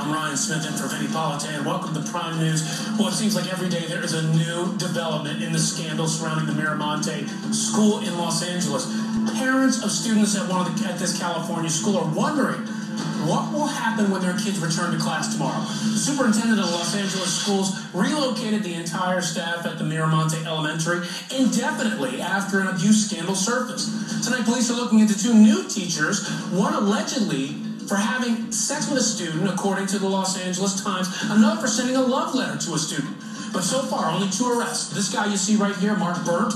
I'm Ryan Smith in for Vinny Politan. Welcome to Prime News. Well, it seems like every day there is a new development in the scandal surrounding the Miramonte School in Los Angeles. Parents of students at this California school are wondering what will happen when their kids return to class tomorrow. The superintendent of Los Angeles schools relocated the entire staff at the Miramonte Elementary indefinitely after an abuse scandal surfaced. Tonight, police are looking into two new teachers, one allegedly for having sex with a student, according to the Los Angeles Times, another for sending a love letter to a student. But so far, only two arrests. This guy you see right here, Mark Burnt.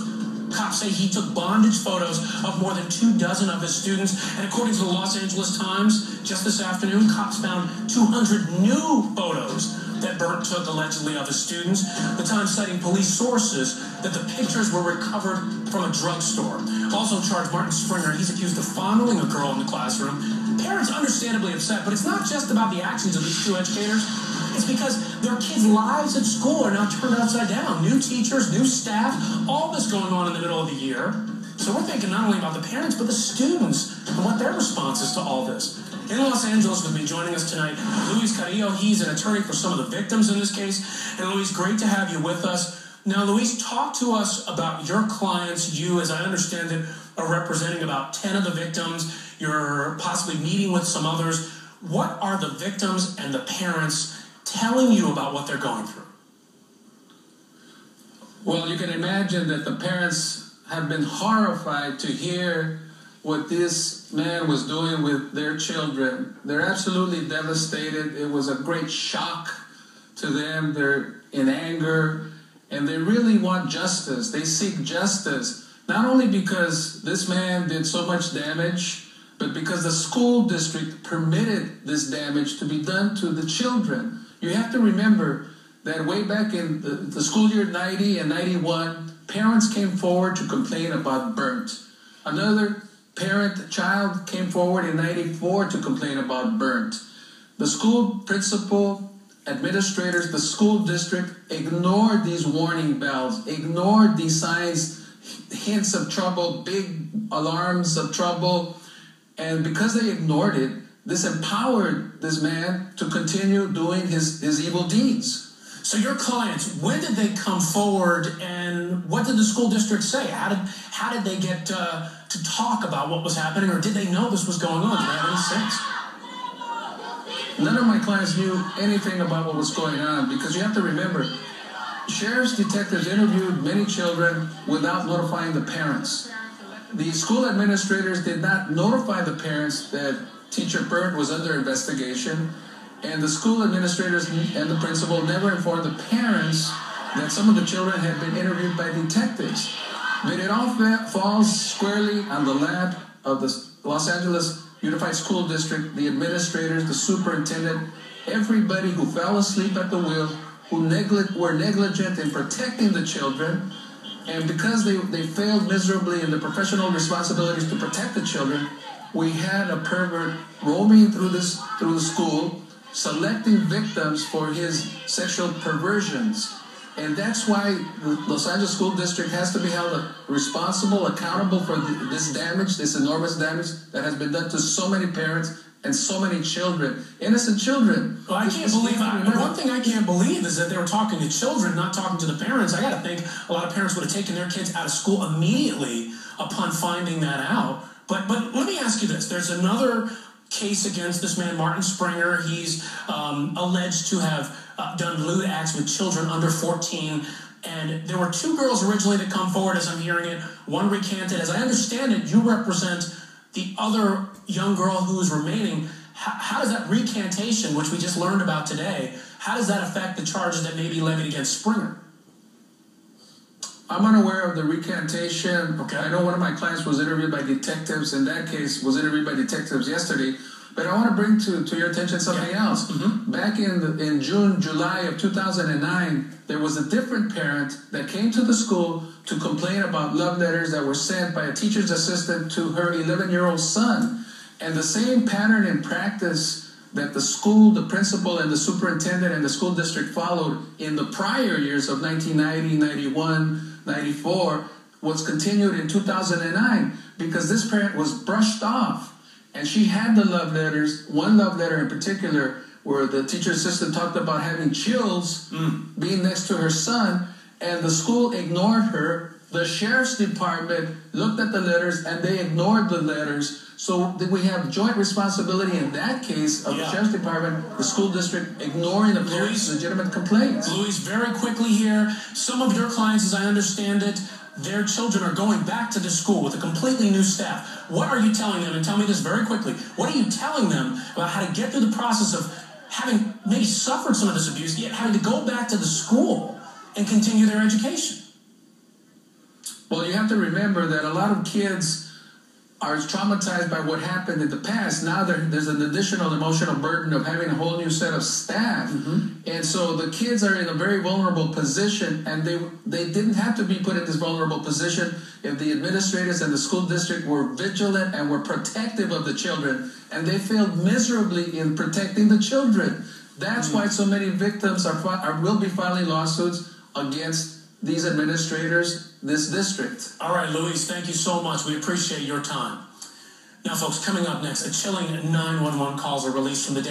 Cops say he took bondage photos of more than 24 of his students. And according to the Los Angeles Times, just this afternoon, cops found 200 new photos that Burnt took allegedly of his students. The Times citing police sources that the pictures were recovered from a drugstore. Also charged Martin Springer. He's accused of fondling a girl in the classroom. Parents understandably upset, but it's not just about the actions of these two educators. It's because their kids' lives at school are now turned upside down. New teachers, new staff, all this going on in the middle of the year. So we're thinking not only about the parents, but the students and what their response is to all this. In Los Angeles, with me joining us tonight, Luis Carrillo. He's an attorney for some of the victims in this case. And Luis, great to have you with us. Now, Luis, talk to us about your clients. You, as I understand it, are representing about 10 of the victims. You're possibly meeting with some others. What are the victims and the parents telling you about what they're going through? Well, you can imagine that the parents have been horrified to hear what this man was doing with their children. They're absolutely devastated. It was a great shock to them. They're in anger, and they really want justice. They seek justice, not only because this man did so much damage, but because the school district permitted this damage to be done to the children. You have to remember that way back in the school year 90 and 91, parents came forward to complain about Burnt. Another child came forward in 94 to complain about Burnt. The school principal, administrators, the school district ignored these warning bells, ignored these signs, hints of trouble, big alarms of trouble. And because they ignored it, this empowered this man to continue doing his evil deeds. So your clients, when did they come forward, and what did the school district say? How did they get to talk about what was happening, or did they know this was going on? Did they have any sense? None of my clients knew anything about what was going on, because you have to remember, sheriff's detectives interviewed many children without notifying the parents. The school administrators did not notify the parents that teacher Burnt was under investigation, and the school administrators and the principal never informed the parents that some of the children had been interviewed by detectives. But it all falls squarely on the lap of the Los Angeles Unified School District, the administrators, the superintendent, everybody who fell asleep at the wheel, who were negligent in protecting the children. And because they failed miserably in their professional responsibilities to protect the children, we had a pervert roaming through the school, selecting victims for his sexual perversions. And that's why the Los Angeles School District has to be held responsible, accountable for this damage, this enormous damage that has been done to so many parents and so many children, innocent children. Well, I can't believe one thing I can't believe is that they were talking to children, not talking to the parents. I got to think a lot of parents would have taken their kids out of school immediately upon finding that out. But let me ask you this. There's another case against this man, Martin Springer. He's alleged to have done lewd acts with children under 14. And there were two girls originally that come forward, as I'm hearing it. One recanted. As I understand it, you represent the other young girl who is remaining. How does that recantation, which we just learned about today, how does that affect the charges that may be levied against Springer? I'm unaware of the recantation. Okay. I know one of my clients was interviewed by detectives. In that case, was interviewed by detectives yesterday. But I want to bring to your attention something else. Mm-hmm. Back in July of 2009, there was a different parent that came to the school to complain about love letters that were sent by a teacher's assistant to her 11-year-old son. And the same pattern in practice that the school, the principal, and the superintendent and the school district followed in the prior years of 1990, 91, 94 was continued in 2009, because this parent was brushed off. And she had the love letters, one love letter in particular, where the teacher assistant talked about having chills being next to her son, and the school ignored her. The sheriff's department looked at the letters and they ignored the letters. So we have joint responsibility in that case of the sheriff's department, the school district ignoring the parents' legitimate complaints. Luis, very quickly here, some of your clients, as I understand it, their children are going back to the school with a completely new staff. What are you telling them? And tell me this very quickly. What are you telling them about how to get through the process of having maybe suffered some of this abuse, yet having to go back to the school and continue their education? Well, you have to remember that a lot of kids are traumatized by what happened in the past. Now there's an additional emotional burden of having a whole new set of staff. And so the kids are in a very vulnerable position, and they didn't have to be put in this vulnerable position if the administrators and the school district were vigilant and were protective of the children, and they failed miserably in protecting the children. That's why so many victims will be filing lawsuits against these administrators, this district. All right, Luis, thank you so much. We appreciate your time. Now, folks, coming up next, a chilling 911 calls are released from the day.